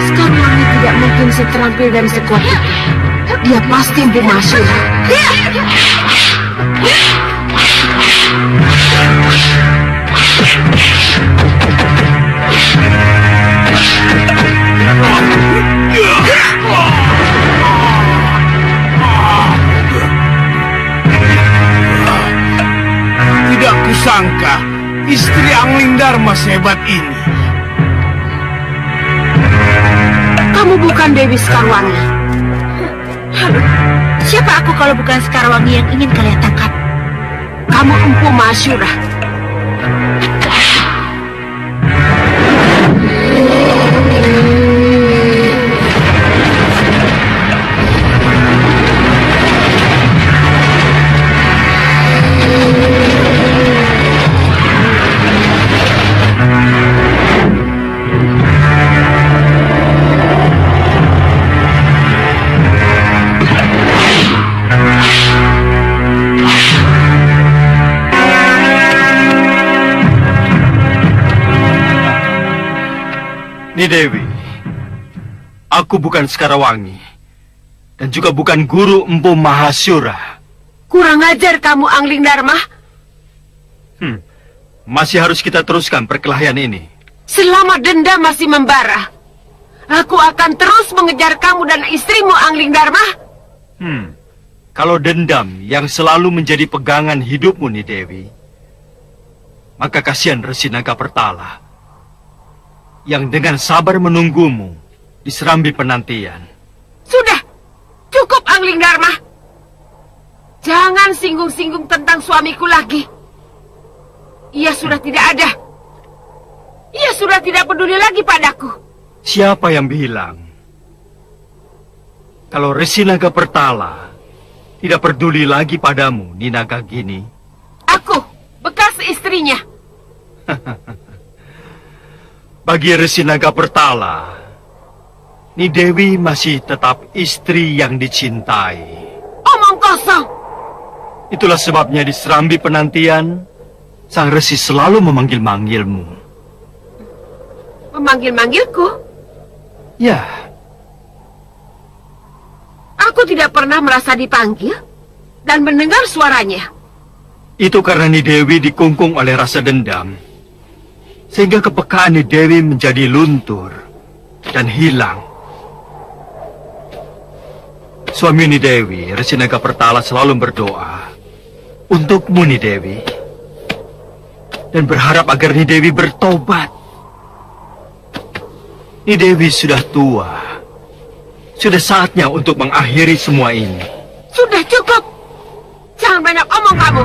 Sekarwangi tidak mungkin seterampil dan sekuat itu. Dia pasti Empu Masyura. Tidak kusangka istri Anglingdarma sehebat ini. Kamu bukan Dewi Sekarwangi. Lalu, siapa aku kalau bukan Sekarwangi yang ingin kalian tangkap? Kamu Empu Masyura. Nyi Dewi, aku bukan Sekarwangi. dan juga bukan guru Empu Mahasura. Kurang ajar kamu, Angling Dharma. Masih harus kita teruskan perkelahian ini. Selama dendam masih membara, aku akan terus mengejar kamu dan istrimu, Angling Dharma. Kalau dendam yang selalu menjadi pegangan hidupmu nih Dewi, maka kasihan Resi Naga Pertala yang dengan sabar menunggumu di serambi penantian. Sudah, cukup Angling Dharma. Jangan singgung-singgung tentang suamiku lagi. Ia sudah tidak ada. Ia sudah tidak peduli lagi padaku. Siapa yang bilang kalau Resi Naga Pertala tidak peduli lagi padamu, Ninaga Gini? Aku, bekas istrinya. Bagi Resi Naga Pertala, Ni Dewi masih tetap istri yang dicintai. Omong kosong. Itulah sebabnya di serambi penantian, Sang Resi selalu memanggil-manggilmu. Memanggil-manggilku? Ya. Aku tidak pernah merasa dipanggil dan mendengar suaranya. Itu karena Ni Dewi dikungkung oleh rasa dendam, sehingga kepekaan Ni Dewi menjadi luntur dan hilang. Suami Ni Dewi, Resi Naga Pertala, selalu berdoa untukmu, Ni Dewi, dan berharap agar Ni Dewi bertobat. Ni Dewi sudah tua. Sudah saatnya untuk mengakhiri semua ini. Sudah cukup. Jangan banyak omong kamu.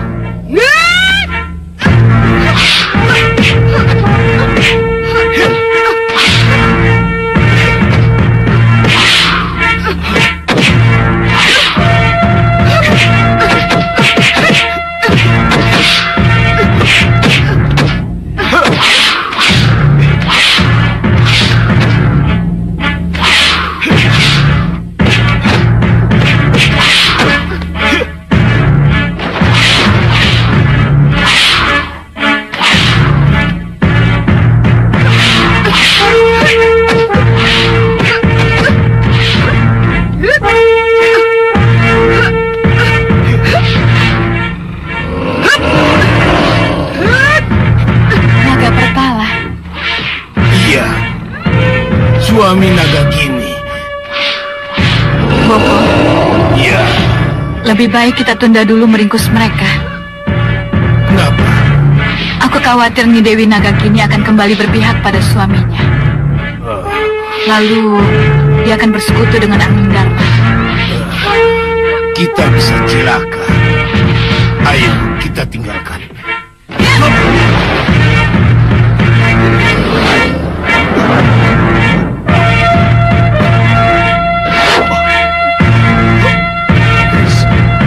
Suami Naga Gini. Bopo, Ya, lebih baik kita tunda dulu meringkus mereka. kenapa? Aku khawatir Ni Dewi Nagagini akan kembali berpihak pada suaminya. Lalu dia akan bersekutu dengan Angling Dharma. Kita bisa celaka. Ayo, kita tinggalkan.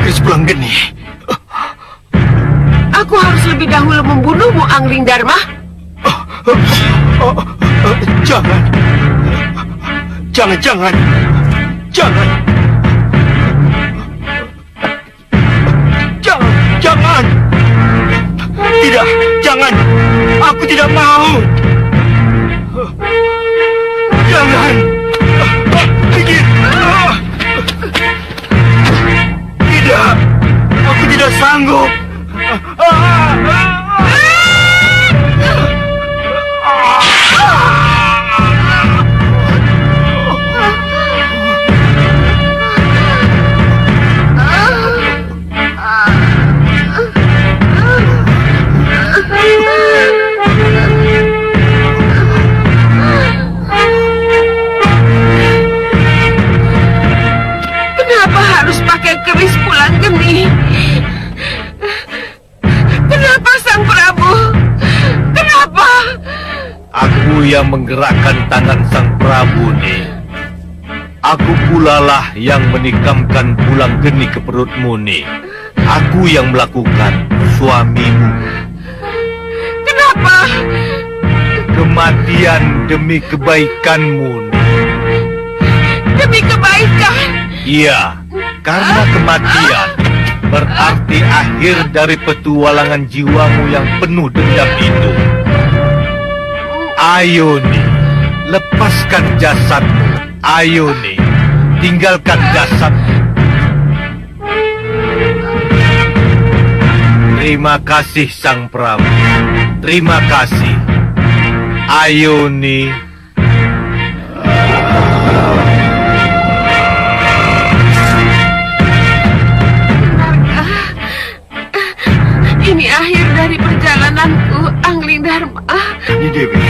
Kris Pulanggeni. Aku harus lebih dahulu membunuhmu, Angling Dharma. Jangan. Jangan. Jangan. Tidak, jangan. Aku tidak mau. Jangan. Pikir. Tidak. Aku tidak sanggup. Kenapa harus pakai keris Pulanggeni? Kenapa Sang Prabu? Kenapa? Aku yang menggerakkan tangan Sang Prabu nih. Aku pula lah yang menikamkan Pulanggeni ke perutmu nih. Aku yang melakukan, suamimu. Kenapa? Kematian demi kebaikanmu nih. Demi kebaikan. Iya, karena kematian berarti akhir dari petualangan jiwamu yang penuh dendam itu. Ayo nih, lepaskan jasadmu. Ayo nih, tinggalkan jasad. Terima kasih Sang Prabu. Terima kasih. Ayo nih. Ini akhir dari perjalananku, Angling Dharma. Nyi Dewi.